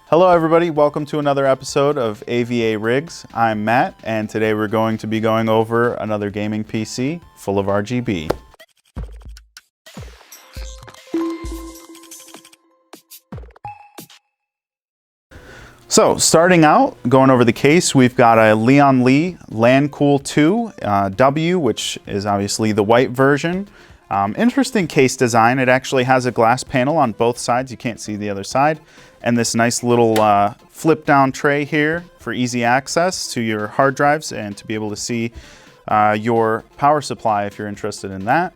Hello everybody, welcome to another episode of AVARigs. I'm Matt, and today we're going to be going over another gaming PC full of RGB. So starting out, going over the case, we've got a LANCOOL 2 W, which is obviously the white version. Interesting case design. It actually has a glass panel on both sides. You can't see the other side. And this nice little flip down tray here for easy access to your hard drives and to be able to see your power supply if you're interested in that.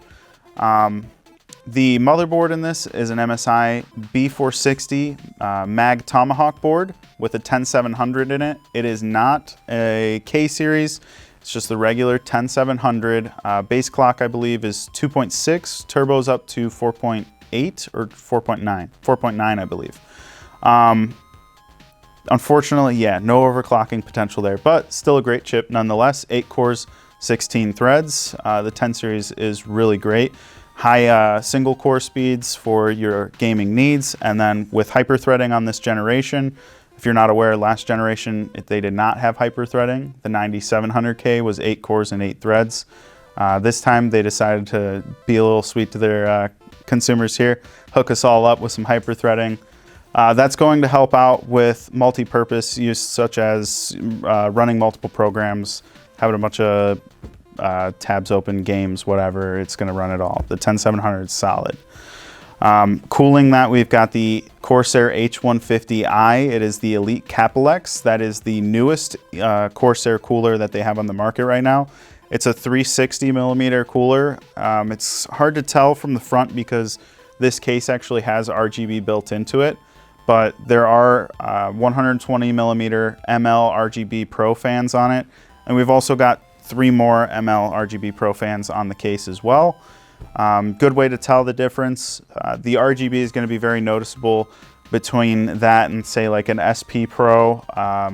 The motherboard in this is an MSI B460 Mag Tomahawk board with a 10700 in it. It is not a K series. It's just the regular 10700. Base clock, I believe, is 2.6. Turbo's up to 4.8 or 4.9. 4.9, I believe. Unfortunately, yeah, no overclocking potential there, but still a great chip nonetheless. 8 cores, 16 threads. The 10 series is really great. High single core speeds for your gaming needs, and then with hyper-threading on this generation. If you're not aware, last generation, they did not have hyper-threading. The 9700K was 8 cores and 8 threads. This time they decided to be a little sweet to their consumers here, hook us all up with some hyper-threading. That's going to help out with multi-purpose use, such as running multiple programs, having a bunch of tabs open, games, whatever. It's going to run it all. The 10700 is solid. Cooling that, we've got the Corsair H150i. It is the Elite Capellix. That is the newest Corsair cooler that they have on the market right now. It's a 360 millimeter cooler. It's hard to tell from the front because this case actually has RGB built into it. But there are 120 millimeter ML RGB Pro fans on it. And we've also got 3 more ML RGB Pro fans on the case as well. Good way to tell the difference. The RGB is going to be very noticeable between that and say like an SP Pro,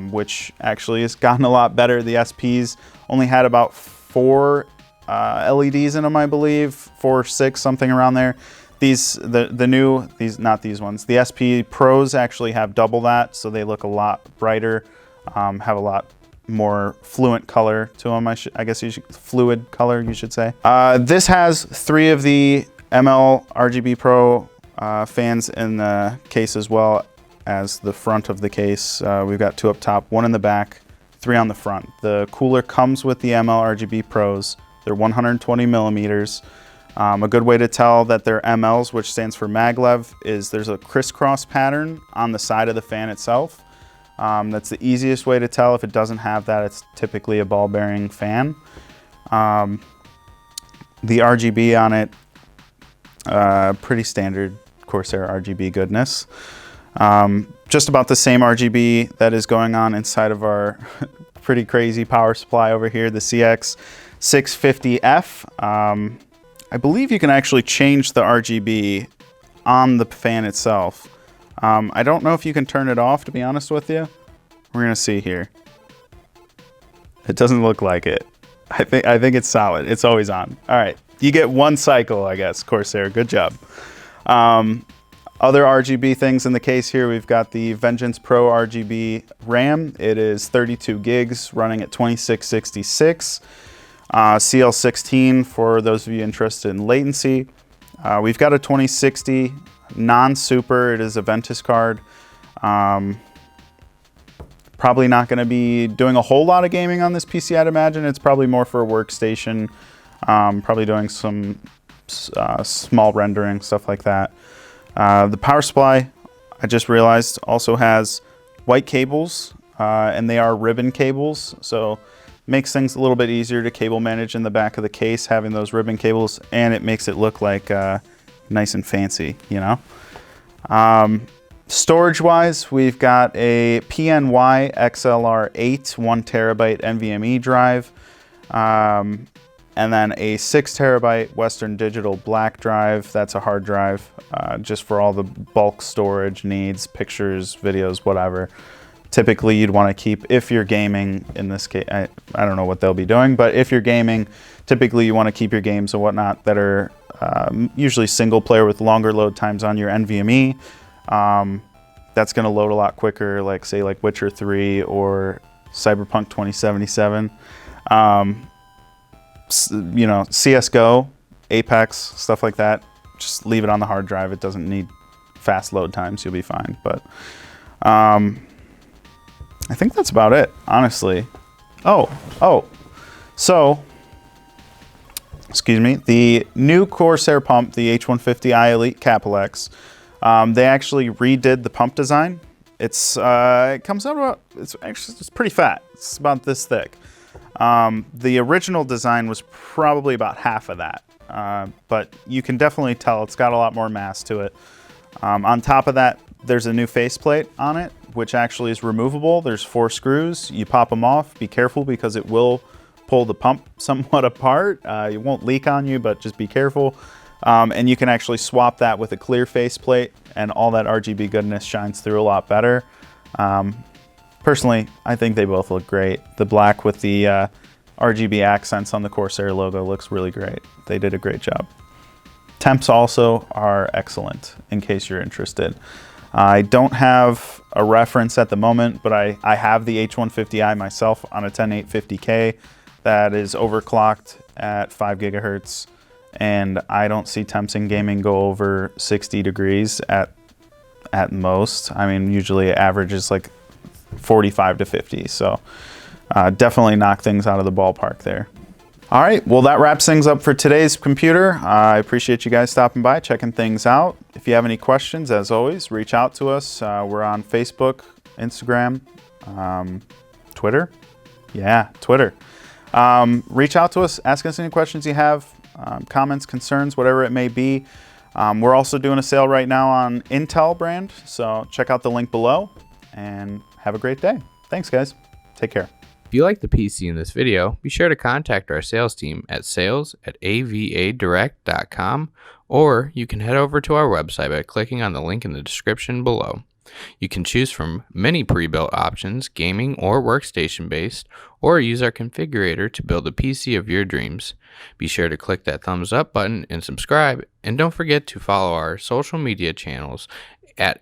which actually has gotten a lot better. The SPs only had about 4 LEDs in them, I believe, 4 or 6, something around there. Not these ones. The SP Pros actually have double that, so they look a lot brighter, have a lot more fluent color to them. Fluid color, you should say. This has 3 of the ML RGB Pro fans in the case as well as the front of the case. We've got 2 up top, 1 in the back, 3 on the front. The cooler comes with the ML RGB Pros. They're 120 millimeters. A good way to tell that they're MLs, which stands for maglev, is there's a crisscross pattern on the side of the fan itself. That's the easiest way to tell. If it doesn't have that, it's typically a ball bearing fan. The RGB on it, pretty standard Corsair RGB goodness. Just about the same RGB that is going on inside of our pretty crazy power supply over here, the CX650F. I believe you can actually change the RGB on the fan itself. I don't know if you can turn it off, to be honest with you. We're gonna see here. It doesn't look like it. I think it's solid. It's always on. All right, you get 1 cycle, I guess, Corsair. Good job. Other RGB things in the case here, we've got the Vengeance Pro RGB RAM. It is 32 gigs, running at 2666. CL16 for those of you interested in latency. We've got a 2060 non-super. It is a Ventus card. Probably not going to be doing a whole lot of gaming on this PC, I'd imagine. It's probably more for a workstation, probably doing some small rendering, stuff like that. The power supply, I just realized, also has white cables, and they are ribbon cables, so makes things a little bit easier to cable manage in the back of the case, having those ribbon cables, and it makes it look like nice and fancy, you know. Storage wise, we've got a PNY XLR8 1 terabyte NVMe drive, and then a 6 terabyte Western Digital black drive. That's a hard drive, just for all the bulk storage needs, pictures, videos, whatever. Typically you'd want to keep, if you're gaming, in this case, I don't know what they'll be doing, but if you're gaming, typically you want to keep your games and whatnot that are usually single player with longer load times on your NVMe. that's going to load a lot quicker, like say like Witcher 3 or Cyberpunk 2077. You know, CSGO, Apex, stuff like that. Just leave it on the hard drive. It doesn't need fast load times. You'll be fine. But I think that's about it, honestly. So, excuse me, the new Corsair pump, the H150i Elite Capellix, they actually redid the pump design. It comes out about, it's pretty fat. It's about this thick. The original design was probably about half of that, but you can definitely tell it's got a lot more mass to it. On top of that, there's a new faceplate on it, which actually is removable. There's 4 screws. You pop them off. Be careful because it will pull the pump somewhat apart. It won't leak on you, but just be careful. And you can actually swap that with a clear faceplate, and all that RGB goodness shines through a lot better. Personally, I think they both look great. The black with the RGB accents on the Corsair logo looks really great. They did a great job. Temps also are excellent, in case you're interested. I don't have a reference at the moment, but I have the H150i myself on a 10850K that is overclocked at 5 gigahertz, and I don't see temps in gaming go over 60 degrees at most. I mean, usually average is like 45 to 50, so definitely knock things out of the ballpark there. All right, well, that wraps things up for today's computer. I appreciate you guys stopping by, checking things out. If you have any questions, as always, reach out to us. We're on Facebook, Instagram, Twitter. Yeah, Twitter. Reach out to us, ask us any questions you have, comments, concerns, whatever it may be. We're also doing a sale right now on Intel brand, so check out the link below, and have a great day. Thanks, guys. Take care. If you like the PC in this video, be sure to contact our sales team at sales@avadirect.com, or you can head over to our website by clicking on the link in the description below. You can choose from many pre-built options, gaming or workstation based, or use our configurator to build the PC of your dreams. Be sure to click that thumbs up button and subscribe, and don't forget to follow our social media channels at